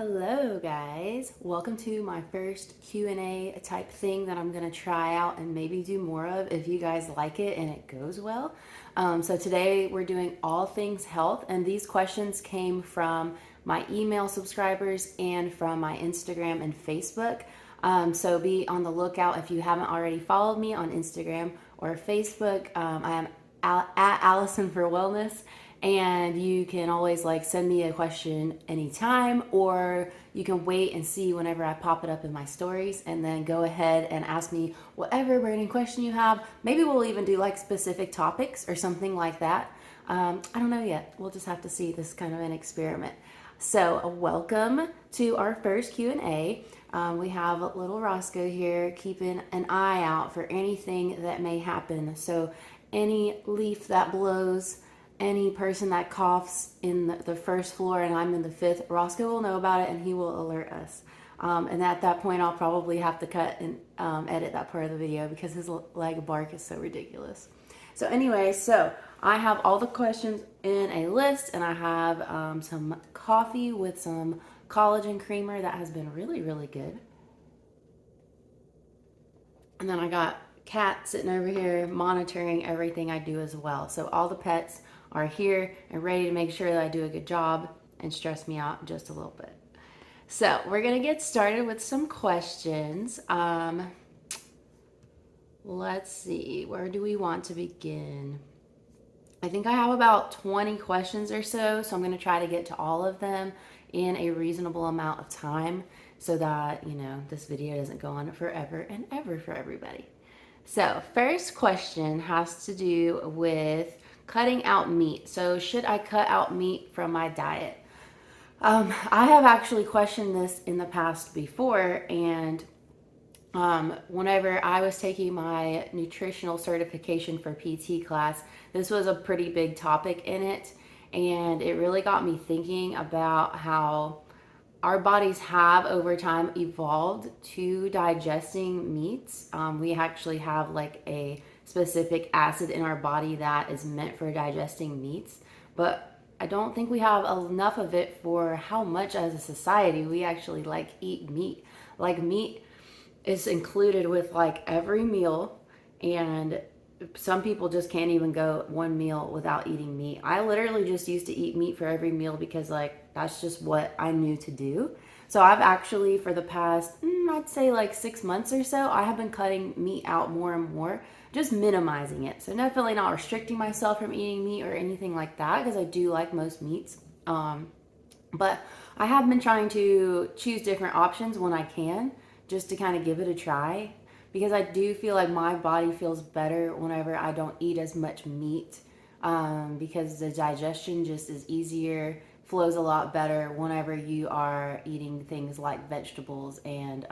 Hello guys, welcome to my first Q&A type thing that I'm going to try out and maybe do more of if you guys like it and it goes well. So today we're doing all things health, and these questions came from my email subscribers and from my Instagram and Facebook. So be on the lookout if you haven't already followed me on Instagram or Facebook. I am at Allison for Wellness. And you can always send me a question anytime, or you can wait and see whenever I pop it up in my stories, and then go ahead and ask me whatever burning question you have. Maybe we'll even do specific topics or something like that. I don't know yet. We'll just have to see. This is kind of an experiment. So welcome to our first Q&A. We have little Roscoe here keeping an eye out for anything that may happen. So any leaf that blows, any person that coughs in the first floor and I'm in the fifth, Roscoe will know about it and he will alert us. And at that point, I'll probably have to cut and edit that part of the video because his bark is so ridiculous. So anyway, I have all the questions in a list, and I have some coffee with some collagen creamer that has been really, really good. And then I got Cat sitting over here monitoring everything I do as well. So all the pets are here and ready to make sure that I do a good job and stress me out just a little bit. So we're gonna get started with some questions. Let's see, where do we want to begin? I think I have about 20 questions or so I'm gonna try to get to all of them in a reasonable amount of time so that, this video doesn't go on forever and ever for everybody. So first question has to do with cutting out meat. So should I cut out meat from my diet? I have actually questioned this in the past before, and whenever I was taking my nutritional certification for PT class, this was a pretty big topic in it, and it really got me thinking about how our bodies have over time evolved to digesting meats. We actually have a specific acid in our body that is meant for digesting meats, but I don't think we have enough of it for how much as a society we actually eat meat. Meat is included with every meal, and some people just can't even go one meal without eating meat. I literally just used to eat meat for every meal because that's just what I knew to do. So I've actually, for the past, I'd say 6 months or so, I have been cutting meat out more and more, just minimizing it. So definitely not restricting myself from eating meat or anything like that, because I do like most meats. But I have been trying to choose different options when I can, just to kind of give it a try, because I do feel like my body feels better whenever I don't eat as much meat, because the digestion just is easier, flows a lot better whenever you are eating things like vegetables and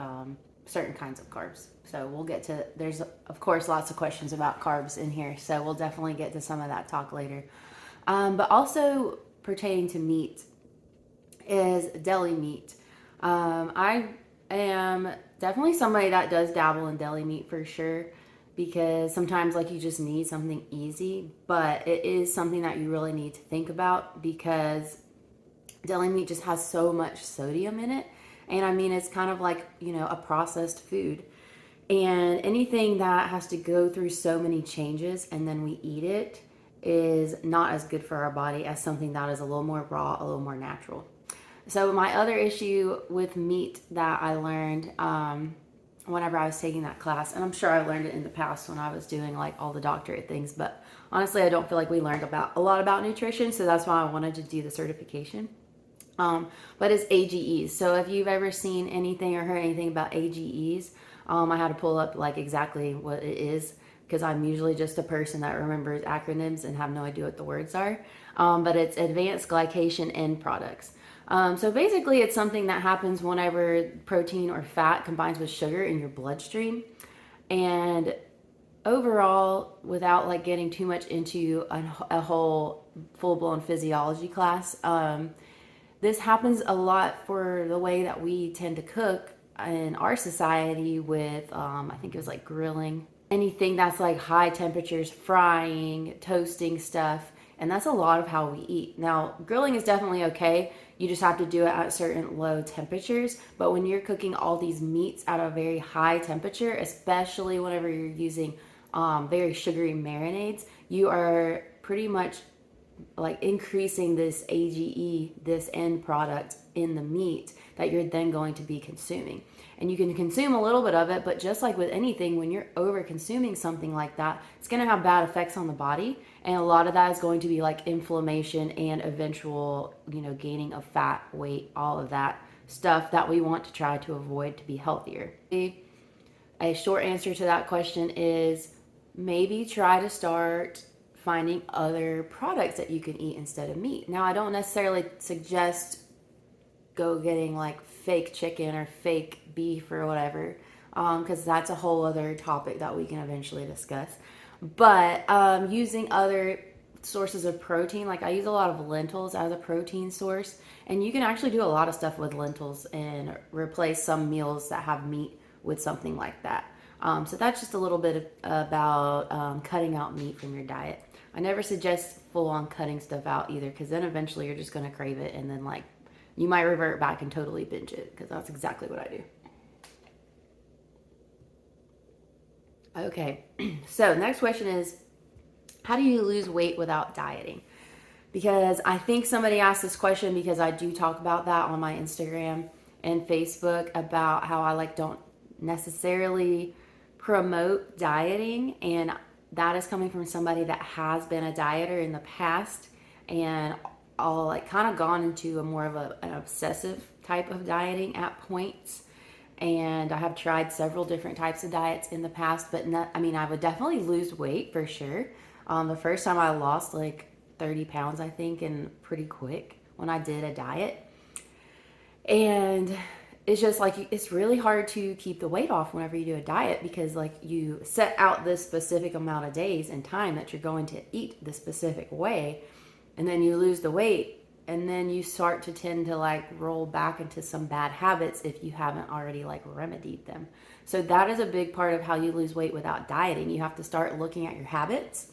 certain kinds of carbs. So we'll get to, there's of course lots of questions about carbs in here, so we'll definitely get to some of that talk later. But also pertaining to meat is deli meat. I am definitely somebody that does dabble in deli meat for sure, because sometimes you just need something easy, but it is something that you really need to think about, because deli meat just has so much sodium in it. And I mean, it's kind of a processed food. And anything that has to go through so many changes and then we eat it is not as good for our body as something that is a little more raw, a little more natural. So my other issue with meat that I learned whenever I was taking that class, and I'm sure I learned it in the past when I was doing all the doctorate things, but honestly, I don't feel like we learned a lot about nutrition, so that's why I wanted to do the certification. But it's AGEs. So if you've ever seen anything or heard anything about AGEs, I had to pull up exactly what it is, because I'm usually just a person that remembers acronyms and have no idea what the words are. But it's advanced glycation end products. So basically it's something that happens whenever protein or fat combines with sugar in your bloodstream. And overall, without getting too much into a whole full-blown physiology class, this happens a lot for the way that we tend to cook in our society with, I think it was grilling. Anything that's high temperatures, frying, toasting stuff. And that's a lot of how we eat. Now, grilling is definitely okay. You just have to do it at certain low temperatures. But when you're cooking all these meats at a very high temperature, especially whenever you're using very sugary marinades, you are pretty much like increasing this AGE, this end product in the meat that you're then going to be consuming. And you can consume a little bit of it, but just like with anything, when you're over consuming something like that, it's going to have bad effects on the body. And a lot of that is going to be like inflammation and eventual, gaining of fat, weight, all of that stuff that we want to try to avoid to be healthier. A short answer to that question is maybe try to start finding other products that you can eat instead of meat. Now, I don't necessarily suggest go getting like fake chicken or fake beef or whatever, because that's a whole other topic that we can eventually discuss. But using other sources of protein, like I use a lot of lentils as a protein source, and you can actually do a lot of stuff with lentils and replace some meals that have meat with something like that. So that's just a little bit about cutting out meat from your diet. I never suggest full on cutting stuff out either, because then eventually you're just going to crave it, and then like you might revert back and totally binge it, because that's exactly what I do. Okay, so next question is, how do you lose weight without dieting? Because I think somebody asked this question because I do talk about that on my Instagram and Facebook about how I don't necessarily promote dieting, and that is coming from somebody that has been a dieter in the past, and all kind of gone into a more of an obsessive type of dieting at points. And I have tried several different types of diets in the past, but I would definitely lose weight for sure. The first time I lost 30 pounds, I think, and pretty quick when I did a diet. And it's just it's really hard to keep the weight off whenever you do a diet, because you set out this specific amount of days and time that you're going to eat the specific way, and then you lose the weight, and then you start to tend to roll back into some bad habits if you haven't already remedied them. So that is a big part of how you lose weight without dieting. You have to start looking at your habits,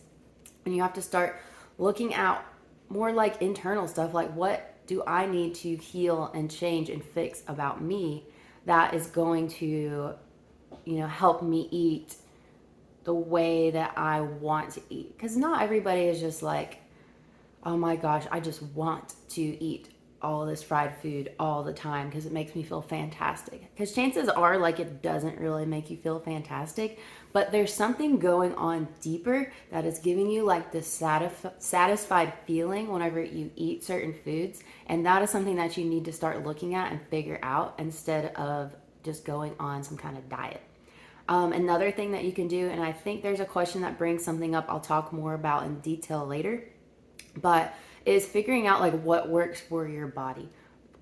and you have to start looking at more internal stuff, what do I need to heal and change and fix about me that is going to, help me eat the way that I want to eat. Because not everybody is just oh my gosh, I just want to eat all this fried food all the time because it makes me feel fantastic. Because chances are it doesn't really make you feel fantastic, but there's something going on deeper that is giving you this satisfied feeling whenever you eat certain foods. And that is something that you need to start looking at and figure out instead of just going on some kind of diet. Another thing that you can do, and I think there's a question that brings something up I'll talk more about in detail later, but is figuring out what works for your body,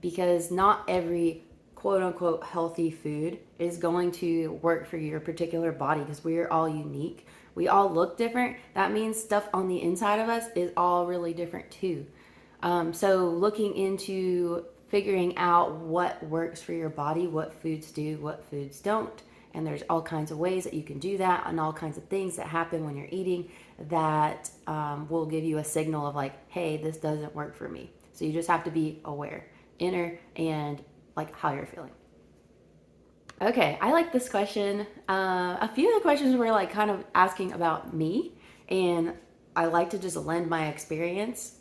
because not every quote unquote healthy food is going to work for your particular body, because we are all unique. We all look different. That means stuff on the inside of us is all really different too. So looking into figuring out what works for your body, what foods do, what foods don't. And there's all kinds of ways that you can do that, and all kinds of things that happen when you're eating that will give you a signal of hey, this doesn't work for me. So you just have to be aware, inner, and how you're feeling. Okay, I like this question. A few of the questions were kind of asking about me, and I like to just lend my experience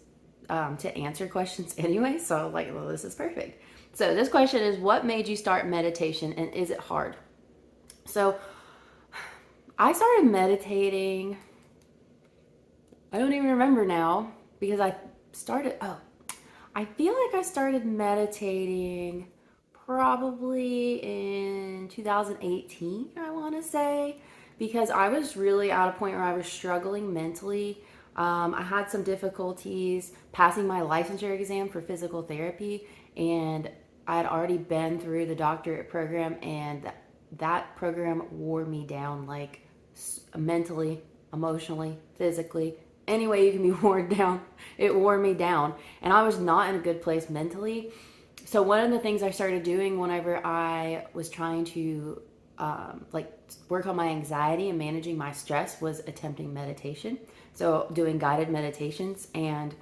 to answer questions anyway. So well, this is perfect. So this question is, what made you start meditation, and is it hard? So I started meditating, I don't even remember now, because I feel like I started meditating probably in 2018, I want to say, because I was really at a point where I was struggling mentally. I had some difficulties passing my licensure exam for physical therapy, and I had already been through the doctorate program, and that program wore me down mentally, emotionally, physically. Any way you can be worn down, it wore me down. And I was not in a good place mentally. So one of the things I started doing whenever I was trying to work on my anxiety and managing my stress was attempting meditation. So doing guided meditations. And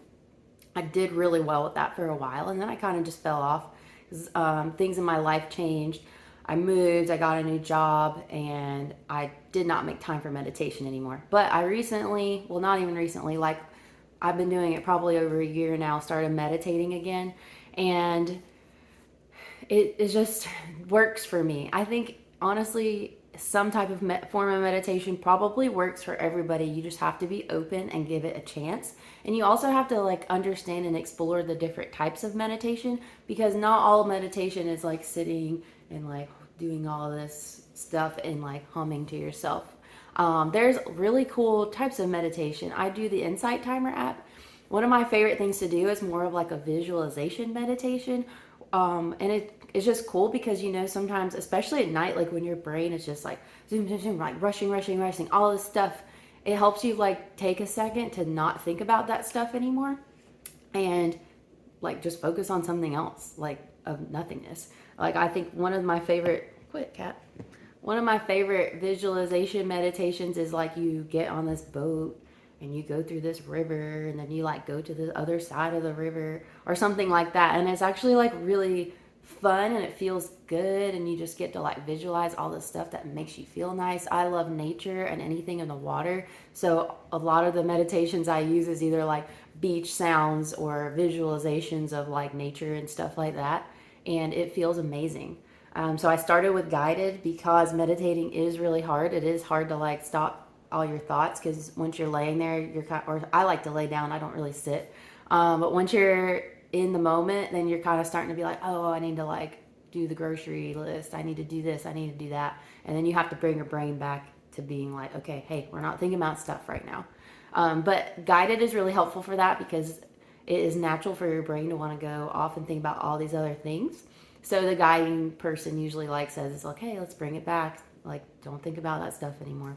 I did really well with that for a while, and then I kind of just fell off because things in my life changed. I moved, I got a new job, and I did not make time for meditation anymore. But I recently, well, not even recently, like I've been doing it probably over a year now, started meditating again, and it just works for me. I think honestly, some type of form of meditation probably works for everybody. You just have to be open and give it a chance. And you also have to like understand and explore the different types of meditation, because not all meditation is like sitting and like doing all this stuff and like humming to yourself. There's really cool types of meditation. I do the Insight Timer app. One of my favorite things to do is more of like a visualization meditation. And it's just cool because, you know, sometimes, especially at night, like when your brain is just like zoom, zoom, zoom, like rushing, all this stuff, it helps you like take a second to not think about that stuff anymore and like just focus on something else, like of nothingness. Like I think one of my favorite visualization meditations is like you get on this boat and you go through this river and then you like go to the other side of the river or something like that. And it's actually like really fun and it feels good, and you just get to like visualize all the stuff that makes you feel nice. I love nature and anything in the water. So a lot of the meditations I use is either like beach sounds or visualizations of like nature and stuff like that. And it feels amazing. So I started with guided because meditating is really hard. It is hard to like stop all your thoughts because once you're laying there, you're kind, or I like to lay down. I don't really sit. But once you're in the moment, then you're kind of starting to be like, oh, I need to like do the grocery list. I need to do this. I need to do that. And then you have to bring your brain back to being like, okay, hey, we're not thinking about stuff right now. But guided is really helpful for that because it is natural for your brain to want to go off and think about all these other things. So the guiding person usually like says, it's like, hey, let's bring it back. Like, don't think about that stuff anymore.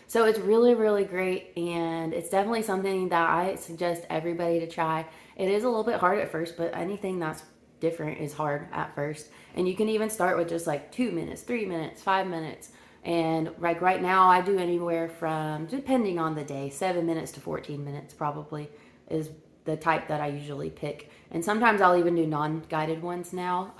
So it's really, really great. And it's definitely something that I suggest everybody to try. It is a little bit hard at first, but anything that's different is hard at first. And you can even start with just like 2 minutes, 3 minutes, 5 minutes. And like right now I do anywhere from, depending on the day, 7 minutes to 14 minutes probably is the type that I usually pick. And sometimes I'll even do non-guided ones now.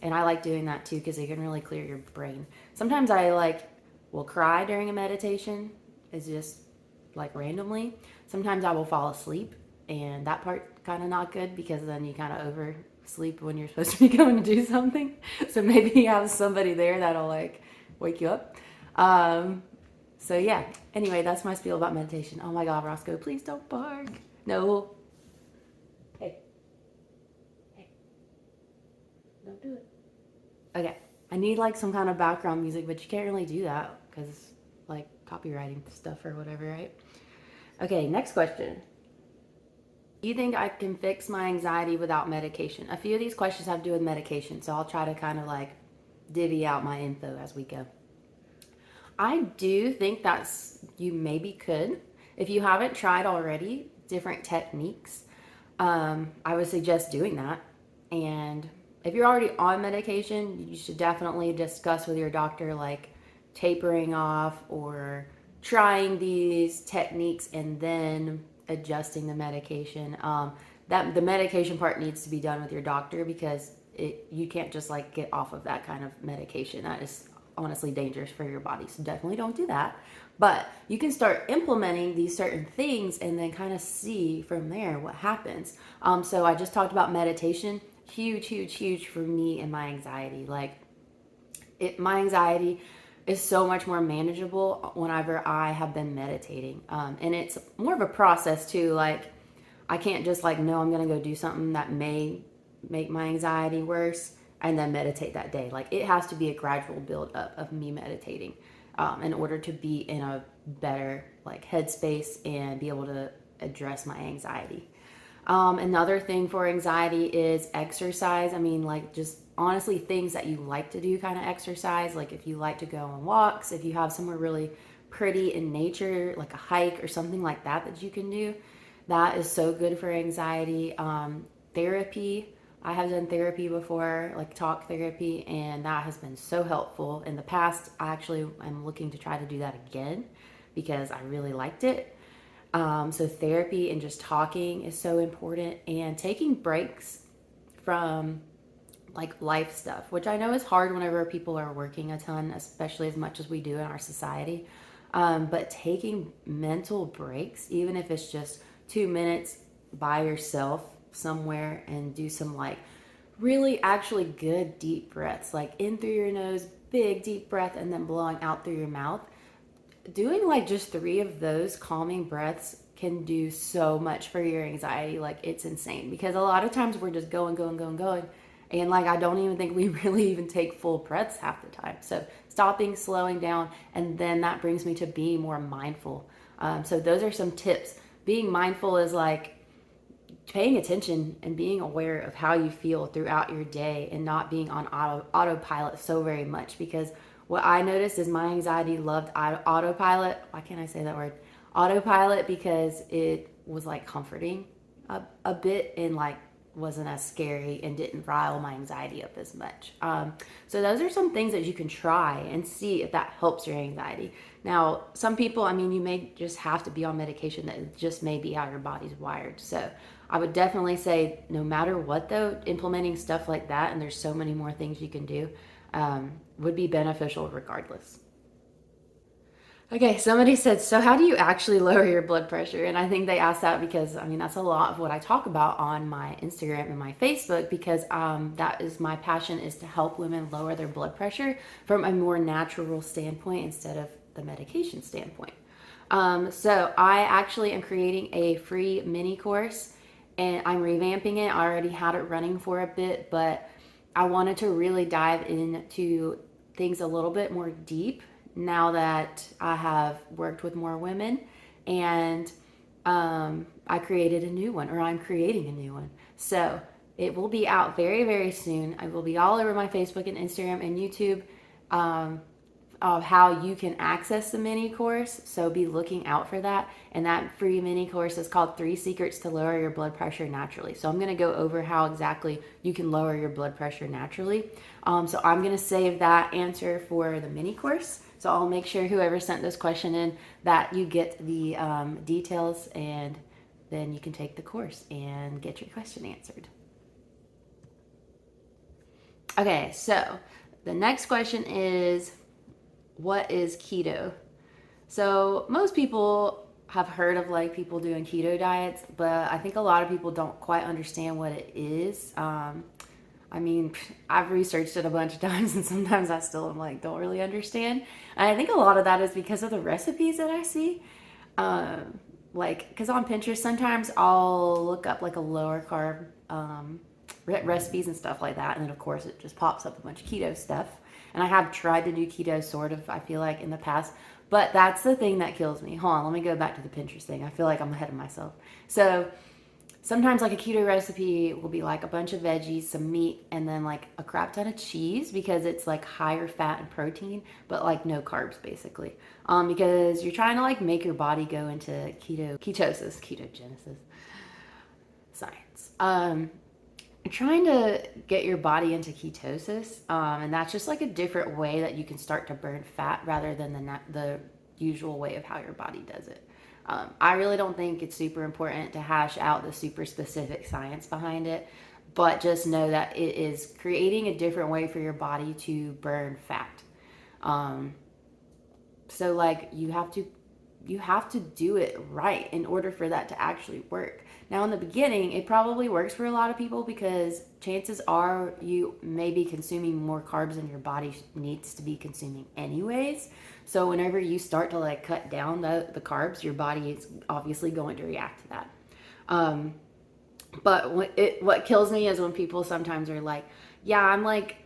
And I like doing that too because it can really clear your brain. Sometimes I like will cry during a meditation. It's just like randomly. Sometimes I will fall asleep, and that part kind of not good because then you kind of oversleep when you're supposed to be going to do something. So maybe you have somebody there that'll like wake you up. So yeah. Anyway, that's my spiel about meditation. Oh my God, Roscoe, please don't bark. No. Hey. Don't do it. Okay. I need like some kind of background music, but you can't really do that because like copywriting stuff or whatever, right? Okay, next question. Do you think I can fix my anxiety without medication? A few of these questions have to do with medication, so I'll try to kind of like divvy out my info as we go. I do think you maybe could. If you haven't tried already different techniques, I would suggest doing that. And if you're already on medication, you should definitely discuss with your doctor like tapering off or trying these techniques and then adjusting the medication. That the medication part needs to be done with your doctor because you can't just like get off of that kind of medication. That is honestly dangerous for your body. So definitely don't do that. But you can start implementing these certain things and then kind of see from there what happens. So I just talked about meditation. Huge for me and my anxiety. Like my anxiety is so much more manageable whenever I have been meditating. And it's more of a process too. Like I can't just like, no, I'm going to go do something that may make my anxiety worse and then meditate that day. Like it has to be a gradual build up of me meditating in order to be in a better like headspace and be able to address my anxiety. Another thing for anxiety is exercise. I mean, like just honestly things that you like to do kind of exercise. Like if you like to go on walks, if you have somewhere really pretty in nature, like a hike or something like that you can do, that is so good for anxiety. Therapy. I have done therapy before, like talk therapy, and that has been so helpful. In the past, I actually am looking to try to do that again because I really liked it. So therapy and just talking is so important, and taking breaks from like life stuff, which I know is hard whenever people are working a ton, especially as much as we do in our society. But taking mental breaks, even if it's just 2 minutes by yourself somewhere, and do some like really actually good deep breaths, like in through your nose, big deep breath, and then blowing out through your mouth. Doing like just 3 of those calming breaths can do so much for your anxiety. Like, it's insane, because a lot of times we're just going, going, going, going. And like, I don't even think we really even take full breaths half the time. So stopping, slowing down, and then that brings me to being more mindful. So those are some tips. Being mindful is like paying attention and being aware of how you feel throughout your day, and not being on autopilot so very much. Because what I noticed is my anxiety loved autopilot. Why can't I say that word? Autopilot, because it was like comforting a bit, and like wasn't as scary and didn't rile my anxiety up as much. So those are some things that you can try and see if that helps your anxiety. Now, some people, I mean, you may just have to be on medication. That just may be how your body's wired. So I would definitely say, no matter what though, implementing stuff like that, and there's so many more things you can do, would be beneficial regardless. Okay, somebody said, so how do you actually lower your blood pressure? And I think they asked that because, I mean, that's a lot of what I talk about on my Instagram and my Facebook, because that is my passion, is to help women lower their blood pressure from a more natural standpoint instead of the medication standpoint. So I actually am creating a free mini course, and I'm revamping it. I already had it running for a bit, but I wanted to really dive into things a little bit more deep now that I have worked with more women. And I created a new one, or I'm creating a new one. So it will be out very, very soon. I will be all over my Facebook and Instagram and YouTube, of how you can access the mini course. So be looking out for that. And that free mini course is called 3 Secrets to Lower Your Blood Pressure Naturally. So I'm going to go over how exactly you can lower your blood pressure naturally. So I'm going to save that answer for the mini course. So I'll make sure whoever sent this question in, that you get the details, and then you can take the course and get your question answered. Okay, so the next question is, what is keto? So most people have heard of like people doing keto diets, but I think a lot of people don't quite understand what it is. I mean, I've researched it a bunch of times, and sometimes I still am like, don't really understand. And I think a lot of that is because of the recipes that I see. Like, because on Pinterest, sometimes I'll look up like a lower carb recipes and stuff like that. And then, of course, it just pops up a bunch of keto stuff. And I have tried to do keto sort of, I feel like, in the past. But that's the thing that kills me. Hold on, let me go back to the Pinterest thing. I feel like I'm ahead of myself. So sometimes like a keto recipe will be like a bunch of veggies, some meat, and then like a crap ton of cheese, because it's like higher fat and protein, but like no carbs basically. Because you're trying to like make your body go into ketogenesis, science. You're trying to get your body into ketosis, and that's just like a different way that you can start to burn fat rather than the usual way of how your body does it. I really don't think it's super important to hash out the super specific science behind it, but just know that it is creating a different way for your body to burn fat. So like you have to do it right in order for that to actually work. Now in the beginning, it probably works for a lot of people, because chances are you may be consuming more carbs than your body needs to be consuming anyways. So whenever you start to like cut down the carbs, your body is obviously going to react to that. But what kills me is when people sometimes are like, yeah, I'm like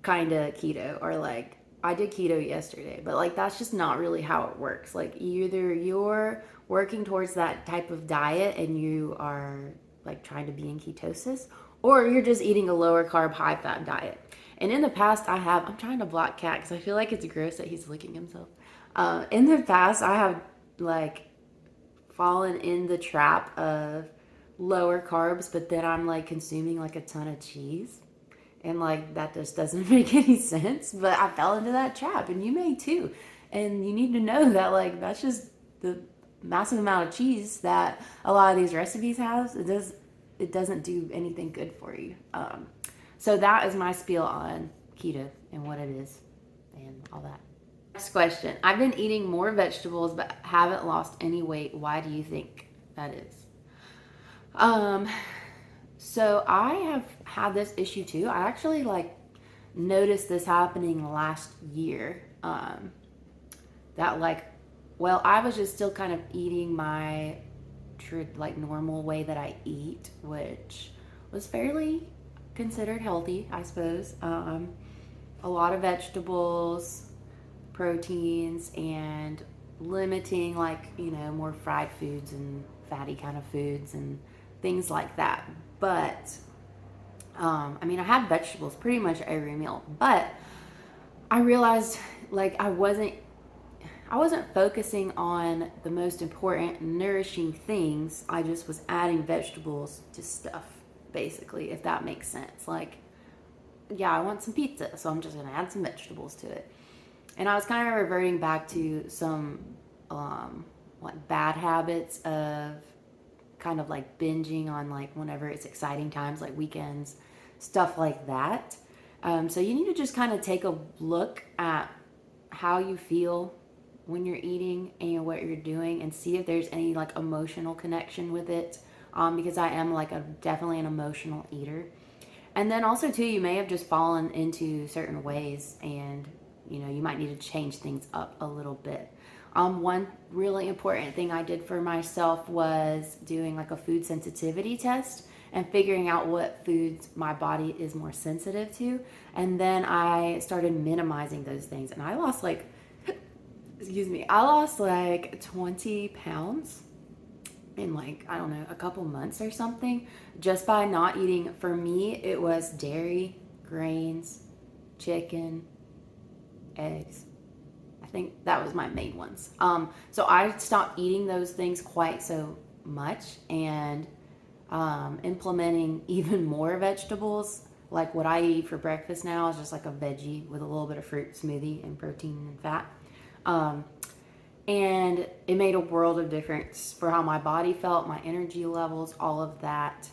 kind of keto, or like, I did keto yesterday, but like that's just not really how it works. Like either you're working towards that type of diet and you are like trying to be in ketosis, or you're just eating a lower carb, high fat diet. And in the past, I'm trying to block Cat because I feel like it's gross that he's licking himself. In the past, I have like fallen in the trap of lower carbs, but then I'm like consuming like a ton of cheese. And like that just doesn't make any sense, but I fell into that trap, and you may too. And you need to know that like that's just massive amount of cheese that a lot of these recipes have, it doesn't do anything good for you. So that is my spiel on keto and what it is and all that. Next question. I've been eating more vegetables but haven't lost any weight. Why do you think that is? So I have had this issue too. I actually noticed this happening last year. I was just still kind of eating my normal way that I eat, which was fairly considered healthy, I suppose. A lot of vegetables, proteins, and limiting more fried foods and fatty kind of foods and things like that. But I had vegetables pretty much every meal, but I realized I wasn't focusing on the most important nourishing things. I just was adding vegetables to stuff, basically, if that makes sense. I want some pizza, so I'm just gonna add some vegetables to it. And I was kind of reverting back to some bad habits of kind of binging on whenever it's exciting times, like weekends, stuff like that. So you need to just kind of take a look at how you feel when you're eating and what you're doing, and see if there's any emotional connection with it. Because I am definitely an emotional eater. And then also too, you may have just fallen into certain ways, and you might need to change things up a little bit. One really important thing I did for myself was doing a food sensitivity test and figuring out what foods my body is more sensitive to. And then I started minimizing those things, and I lost I lost 20 pounds in I don't know, a couple months or something, just by not eating. For me, it was dairy, grains, chicken, eggs. I think that was my main ones. So I stopped eating those things quite so much, and implementing even more vegetables. What I eat for breakfast now is just a veggie with a little bit of fruit smoothie and protein and fat. And it made a world of difference for how my body felt, my energy levels, all of that.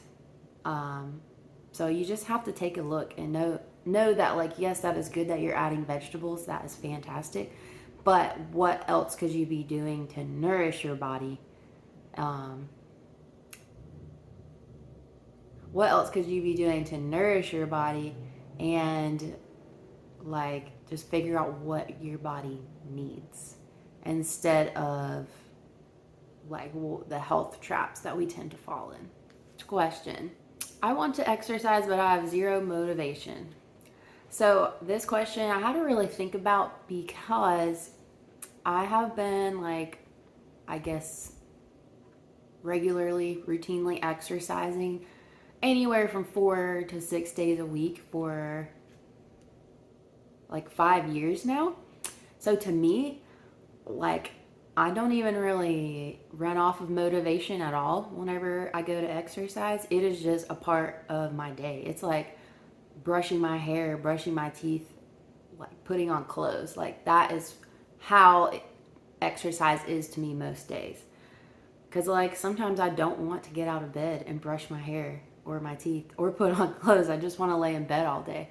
So you just have to take a look and know that yes, that is good that you're adding vegetables. That is fantastic. But what else could you be doing to nourish your body? What else could you be doing to nourish your body, and just figure out what your body needs, instead of the health traps that we tend to fall in. Question. I want to exercise, but I have zero motivation. So this question I had to really think about, because I have been I guess regularly, routinely exercising anywhere from 4 to 6 days a week for 5 years now. So to me, I don't even really run off of motivation at all whenever I go to exercise. It is just a part of my day. It's brushing my hair, brushing my teeth, putting on clothes. That is how exercise is to me most days. Because sometimes I don't want to get out of bed and brush my hair or my teeth or put on clothes. I just want to lay in bed all day.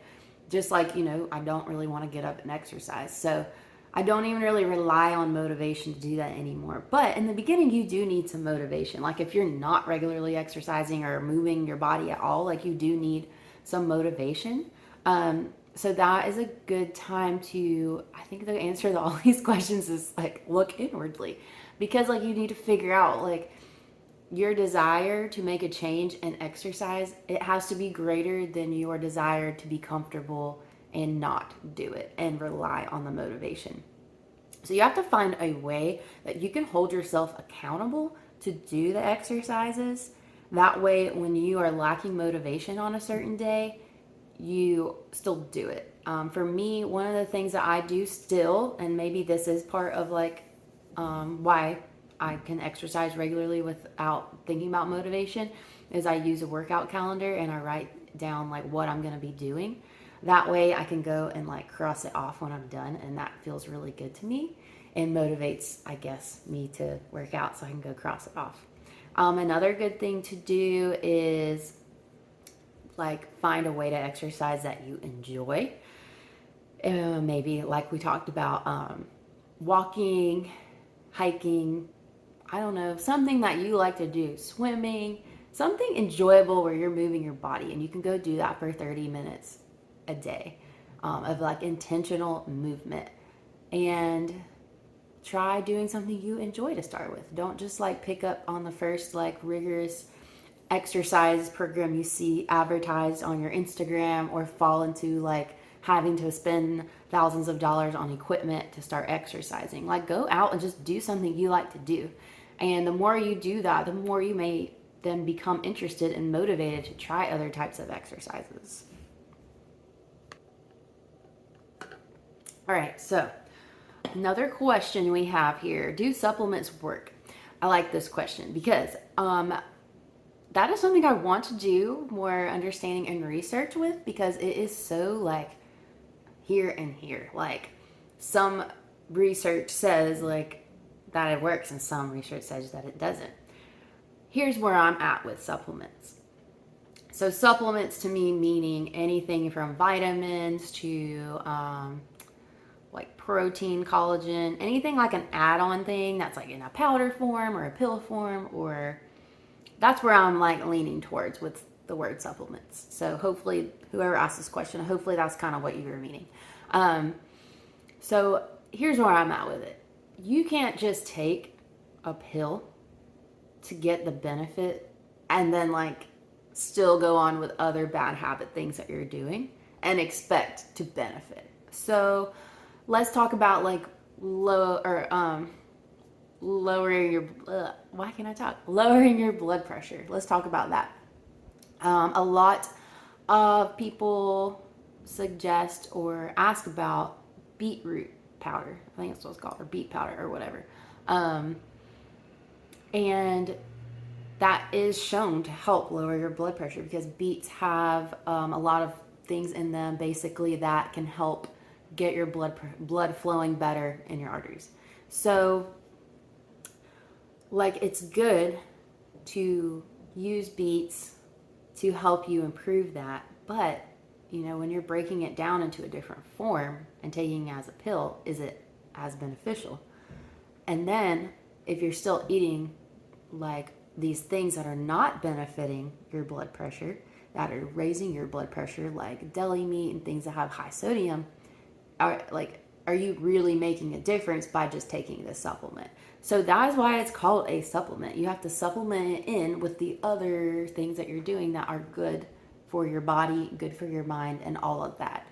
Just I don't really want to get up and exercise. So I don't even really rely on motivation to do that anymore. But in the beginning, you do need some motivation. If you're not regularly exercising or moving your body at all, you do need some motivation. So that is a good time to, I think the answer to all these questions is look inwardly. Because you need to figure out your desire to make a change and exercise. It has to be greater than your desire to be comfortable and not do it and rely on the motivation. So you have to find a way that you can hold yourself accountable to do the exercises. That way, when you are lacking motivation on a certain day, you still do it. For me, one of the things that I do still, and maybe this is part of why I can exercise regularly without thinking about motivation, is I use a workout calendar and I write down what I'm going to be doing. That way I can go and like cross it off when I'm done, and that feels really good to me and motivates, I guess, me to work out so I can go cross it off. Another good thing to do is like find a way to exercise that you enjoy. Maybe like we talked about, walking, hiking, I don't know, something that you like to do, swimming, something enjoyable where you're moving your body, and you can go do that for 30 minutes a day, of like intentional movement. And try doing something you enjoy to start with. Don't just like pick up on the first like rigorous exercise program you see advertised on your Instagram, or fall into like having to spend thousands of dollars on equipment to start exercising. Like, go out and just do something you like to do. And the more you do that, the more you may then become interested and motivated to try other types of exercises. All right, so another question we have here: do supplements work? I like this question because that is something I want to do more understanding and research with, because it is so like here and here. Like, some research says like that it works and some research says that it doesn't. Here's where I'm at with supplements. So supplements to me meaning anything from vitamins to like protein, collagen, anything like an add-on thing that's like in a powder form or a pill form, or that's where I'm like leaning towards with the word supplements. So hopefully whoever asked this question, hopefully that's kind of what you were meaning. So here's where I'm at with it. You can't just take a pill to get the benefit and then like still go on with other bad habit things that you're doing and expect to benefit. So let's talk about like lowering your blood pressure. Let's talk about that. A lot of people suggest or ask about beetroot powder. I think that's what it's called, or beet powder or whatever. And that is shown to help lower your blood pressure, because beets have a lot of things in them basically that can help get your blood flowing better in your arteries. So like, it's good to use beets to help you improve that, but you know, when you're breaking it down into a different form and taking it as a pill, is it as beneficial? And then if you're still eating like these things that are not benefiting your blood pressure, that are raising your blood pressure, like deli meat and things that have high sodium, are you really making a difference by just taking this supplement? So that's why it's called a supplement. You have to supplement it in with the other things that you're doing that are good for your body, good for your mind, and all of that.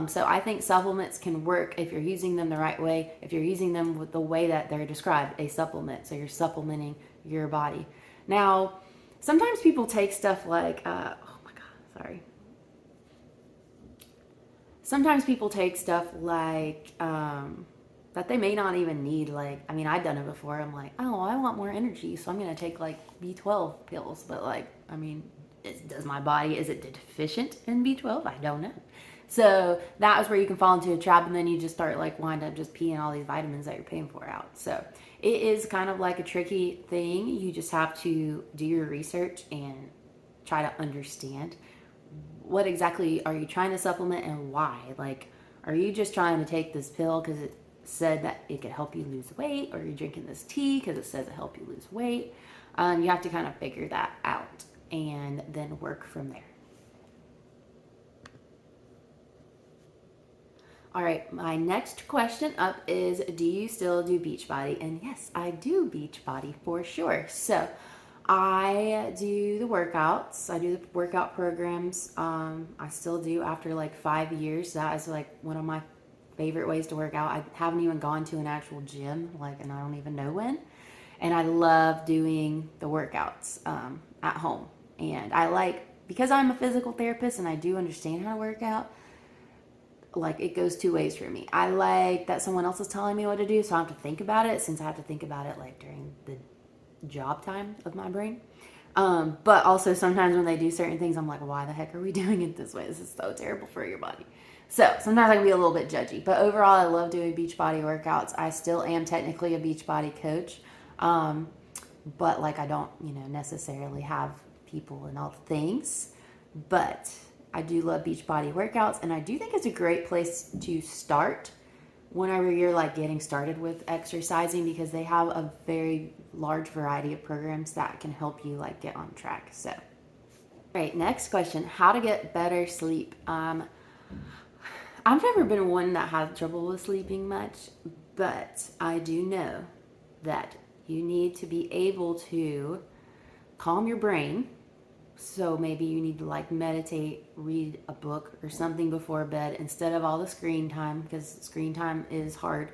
So I think supplements can work if you're using them the right way, if you're using them with the way that they're described, a supplement. So you're supplementing your body. Now, sometimes people take stuff like, sometimes people take stuff like that they may not even need. Like, I mean, I've done it before. I'm like, oh, I want more energy, so I'm going to take like B12 pills. But like, I mean, does my body, is it deficient in B12? I don't know. So that is where you can fall into a trap, and then you just start like wind up just peeing all these vitamins that you're paying for out. So it is kind of like a tricky thing. You just have to do your research and try to understand what exactly are you trying to supplement and why. Like, are you just trying to take this pill because it said that it could help you lose weight, or are you drinking this tea because it says it help you lose weight? You have to kind of figure that out and then work from there. All right, my next question up is, do you still do Beachbody? And yes, I do Beachbody for sure. So I do the workouts. I do the workout programs. I still do after like 5 years. That is like one of my favorite ways to work out. I haven't even gone to an actual gym, like, and I don't even know when. And I love doing the workouts at home. And I like, because I'm a physical therapist and I do understand how to work out, like, it goes two ways for me. I like that someone else is telling me what to do, so I don't have to think about it, since I have to think about it like during the job time of my brain. But also sometimes when they do certain things, I'm like, why the heck are we doing it this way? This is so terrible for your body. So sometimes I can be a little bit judgy, but overall, I love doing Beachbody workouts. I still am technically a Beachbody coach, but like I don't, necessarily have people and all the things. But I do love Beachbody workouts, and I do think it's a great place to start whenever you're like getting started with exercising, because they have a very large variety of programs that can help you like get on track. So, all right, next question: how to get better sleep? I've never been one that had trouble with sleeping much, but I do know that you need to be able to calm your brain. So maybe you need to like meditate, read a book or something before bed instead of all the screen time, because screen time is hard,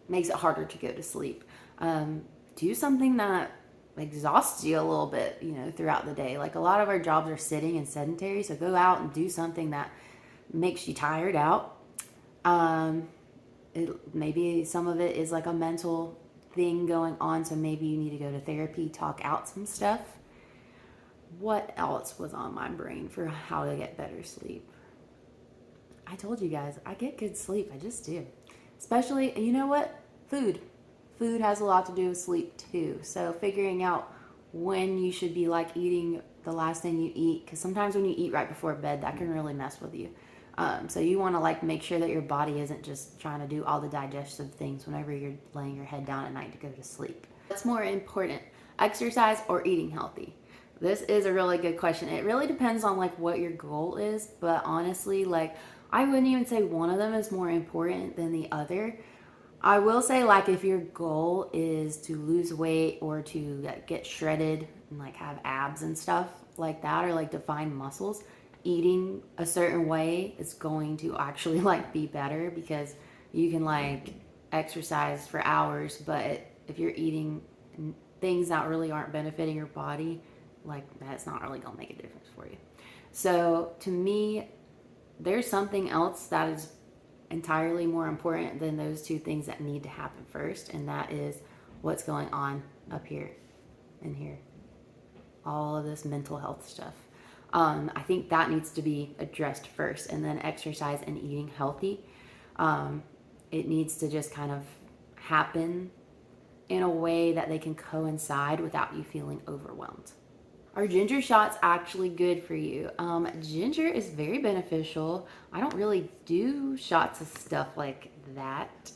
makes it harder to go to sleep. Do something that exhausts you a little bit, throughout the day. Like a lot of our jobs are sitting and sedentary, so go out and do something that makes you tired out. Maybe some of it is like a mental thing going on, so maybe you need to go to therapy, talk out some stuff. What else was on my brain for how to get better sleep? I told you guys, I get good sleep. I just do. Especially, you know what? Food. Food has a lot to do with sleep too. So figuring out when you should be like eating the last thing you eat, because sometimes when you eat right before bed, that can really mess with you. So you want to like make sure that your body isn't just trying to do all the digestive things whenever you're laying your head down at night to go to sleep. What's more important, exercise or eating healthy? This is a really good question. It really depends on like what your goal is, but honestly, like I wouldn't even say one of them is more important than the other. I will say like if your goal is to lose weight or to get shredded and like have abs and stuff like that, or like define muscles, eating a certain way is going to actually like be better, because you can like exercise for hours, but if you're eating things that really aren't benefiting your body, like that's not really gonna make a difference for you. So to me, there's something else that is entirely more important than those two things that need to happen first, and that is what's going on up here and here, all of this mental health stuff. I think that needs to be addressed first, and then exercise and eating healthy. It needs to just kind of happen in a way that they can coincide without you feeling overwhelmed. Are ginger shots actually good for you? Ginger is very beneficial. I don't really do shots of stuff like that,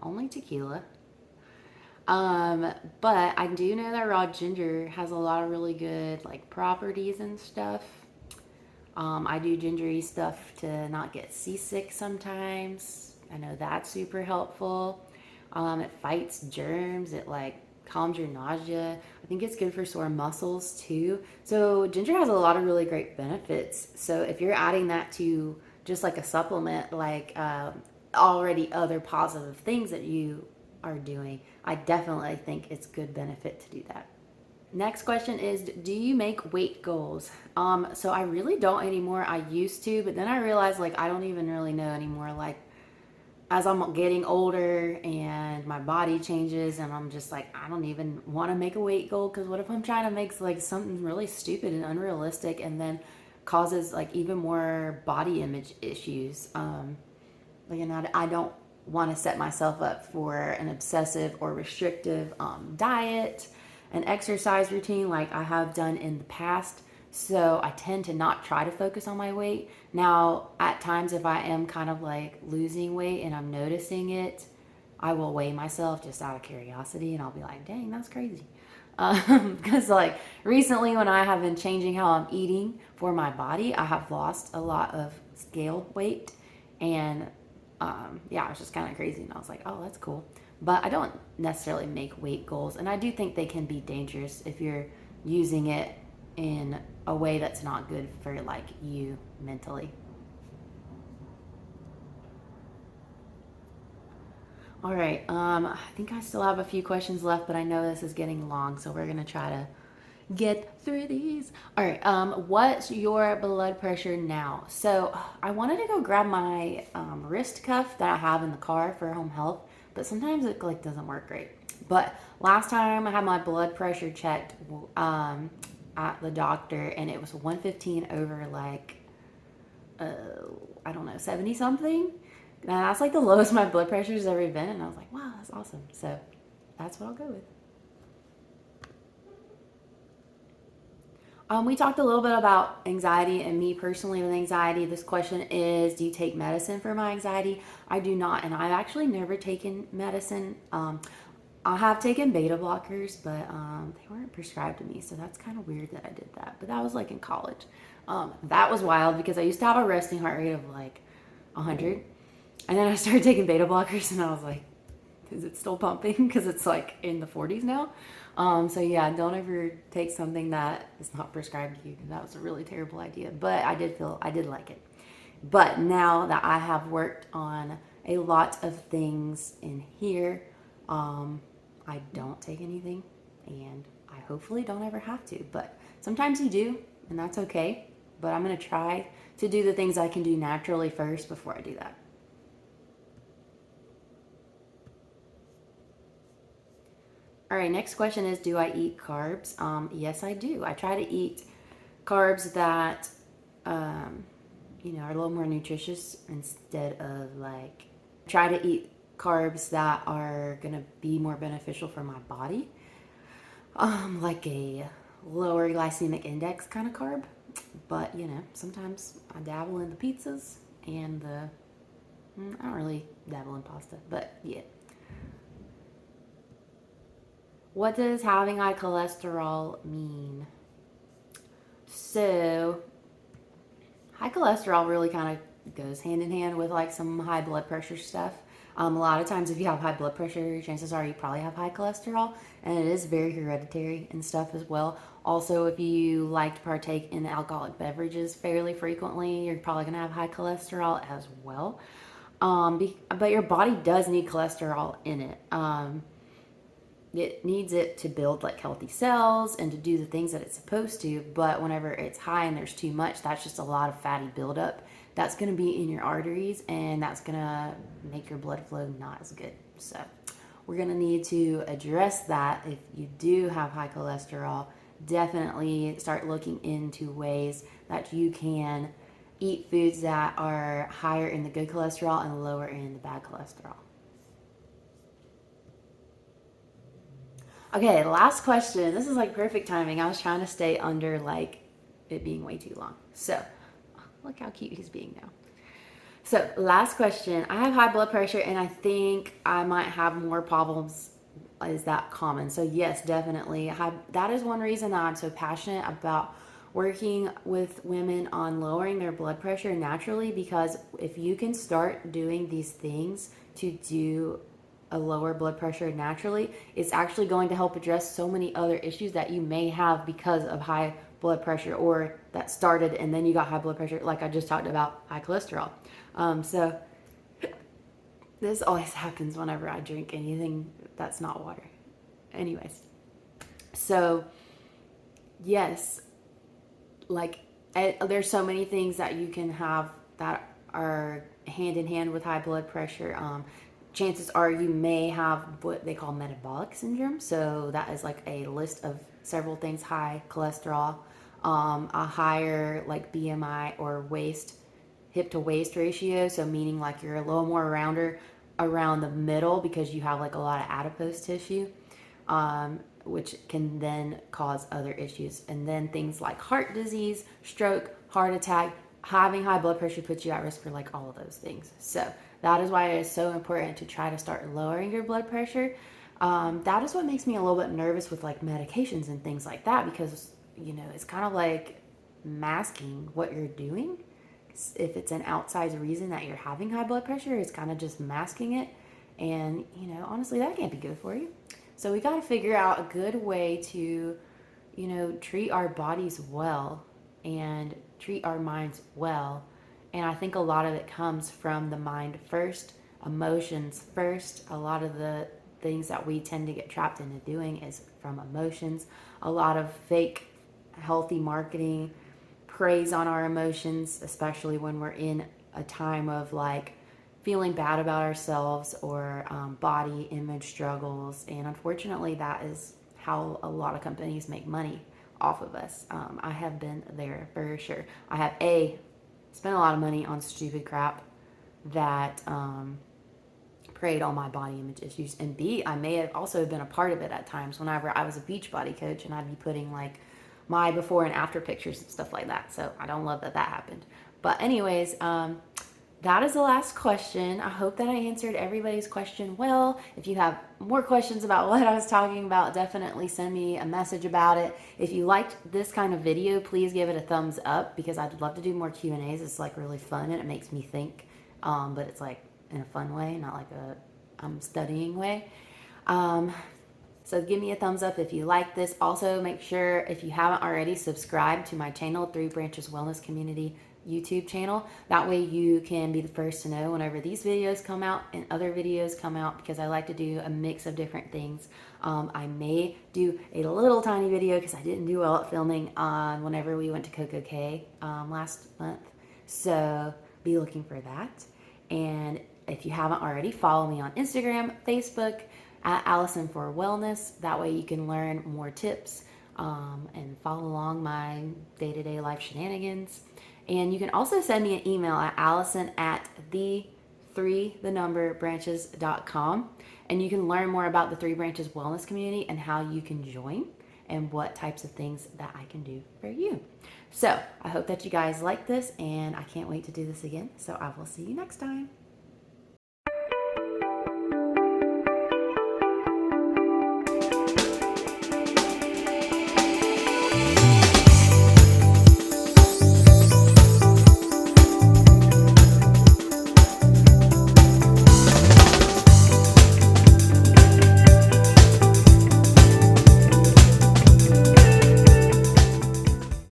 only tequila. But I do know that raw ginger has a lot of really good like properties and stuff. I do gingery stuff to not get seasick sometimes. I know that's super helpful. It fights germs. It like calms your nausea. I think it's good for sore muscles too. So ginger has a lot of really great benefits. So if you're adding that to just like a supplement, like already other positive things that you are doing, I definitely think it's good benefit to do that. Next question is, do you make weight goals? So I really don't anymore. I used to, but then I realized like I don't even really know anymore. Like as I'm getting older and my body changes, and I'm just like, I don't even want to make a weight goal, because what if I'm trying to make like something really stupid and unrealistic and then causes like even more body image issues? I don't want to set myself up for an obsessive or restrictive diet and exercise routine like I have done in the past. So I tend to not try to focus on my weight. Now, at times, if I am kind of like losing weight and I'm noticing it, I will weigh myself just out of curiosity, and I'll be like, dang, that's crazy. Because like recently when I have been changing how I'm eating for my body, I have lost a lot of scale weight, and yeah, it was just kind of crazy, and I was like, oh, that's cool. But I don't necessarily make weight goals, and I do think they can be dangerous if you're using it in a way that's not good for like you mentally. All right, I think I still have a few questions left, but I know this is getting long, so we're gonna try to Get through these. All right. What's your blood pressure now? So I wanted to go grab my wrist cuff that I have in the car for home health, but sometimes it like doesn't work great. But last time I had my blood pressure checked at the doctor, and it was 115 over like I don't know, 70 something. Now that's like the lowest my blood pressure's ever been, and I was like, wow, that's awesome. So that's what I'll go with. We talked a little bit about anxiety and me personally with anxiety. This question is, do you take medicine for my anxiety? I do not, and I've actually never taken medicine. I have taken beta blockers, but they weren't prescribed to me, so that's kind of weird that I did that. But that was like in college. That was wild because I used to have a resting heart rate of like 100, and then I started taking beta blockers, and I was like, is it still pumping? Because it's like in the 40s now. So yeah, don't ever take something that is not prescribed to you. That was a really terrible idea, but I did like it. But now that I have worked on a lot of things in here, I don't take anything, and I hopefully don't ever have to. But sometimes you do, and that's okay. But I'm gonna try to do the things I can do naturally first before I do that. All right, next question is, do I eat carbs? Yes, I do. I try to eat carbs that, are a little more nutritious instead of like, try to eat carbs that are going to be more beneficial for my body, like a lower glycemic index kind of carb. But, sometimes I dabble in the pizzas and I don't really dabble in pasta, but yeah. What does having high cholesterol mean? So, high cholesterol really kind of goes hand in hand with like some high blood pressure stuff. A lot of times, if you have high blood pressure, chances are you probably have high cholesterol, and it is very hereditary and stuff as well. Also, if you like to partake in alcoholic beverages fairly frequently, you're probably going to have high cholesterol as well. But your body does need cholesterol in it. It needs it to build like healthy cells and to do the things that it's supposed to. But whenever it's high and there's too much, that's just a lot of fatty buildup. That's going to be in your arteries, and that's going to make your blood flow not as good. So we're going to need to address that. If you do have high cholesterol, definitely start looking into ways that you can eat foods that are higher in the good cholesterol and lower in the bad cholesterol. Okay, last question. This is like perfect timing. I was trying to stay under like it being way too long. So, look how cute he's being now. So, last question. I have high blood pressure, and I think I might have more problems. Is that common? So, yes, definitely. That is one reason that I'm so passionate about working with women on lowering their blood pressure naturally, because if you can start doing these things to do a lower blood pressure naturally, it's actually going to help address so many other issues that you may have because of high blood pressure, or that started and then you got high blood pressure, like I just talked about high cholesterol. So this always happens whenever I drink anything that's not water. Anyways, so yes, like there's so many things that you can have that are hand in hand with high blood pressure. Chances are you may have what they call metabolic syndrome. So that is like a list of several things: high cholesterol, a higher like BMI or hip to waist ratio. So meaning like you're a little more rounder around the middle because you have like a lot of adipose tissue, which can then cause other issues. And then things like heart disease, stroke, heart attack. Having high blood pressure puts you at risk for like all of those things. So that is why it is so important to try to start lowering your blood pressure. That is what makes me a little bit nervous with like medications and things like that, because it's kind of like masking what you're doing. If it's an outside reason that you're having high blood pressure, it's kind of just masking it, and honestly, that can't be good for you. So we got to figure out a good way to treat our bodies well and treat our minds well. And I think a lot of it comes from the mind first, emotions first. A lot of the things that we tend to get trapped into doing is from emotions. A lot of fake healthy marketing preys on our emotions, especially when we're in a time of like feeling bad about ourselves or body image struggles. And unfortunately, that is how a lot of companies make money off of us. I have been there for sure. I have spent a lot of money on stupid crap that preyed on my body image issues, and B, I may have also been a part of it at times whenever I was a Beachbody coach and I'd be putting like my before and after pictures and stuff like that. So I don't love that happened. But anyways, that is the last question. I hope that I answered everybody's question well. If you have more questions about what I was talking about, definitely send me a message about it. If you liked this kind of video, please give it a thumbs up, because I'd love to do more Q&As. It's like really fun and it makes me think, but it's like in a fun way, not like a studying way. So give me a thumbs up if you like this. Also, make sure, if you haven't already, subscribe to my channel, 3 Branches Wellness Community YouTube channel. That way you can be the first to know whenever these videos come out and other videos come out, because I like to do a mix of different things. I may do a little tiny video because I didn't do well at filming on whenever we went to Coco last month. So be looking for that. And if you haven't already, follow me on Instagram, Facebook, at Allison for Wellness. That way you can learn more tips and follow along my day-to-day life shenanigans. And you can also send me an email at allison@the3branches.com, and you can learn more about the 3 Branches Wellness Community and how you can join and what types of things that I can do for you. So I hope that you guys like this, and I can't wait to do this again. So I will see you next time.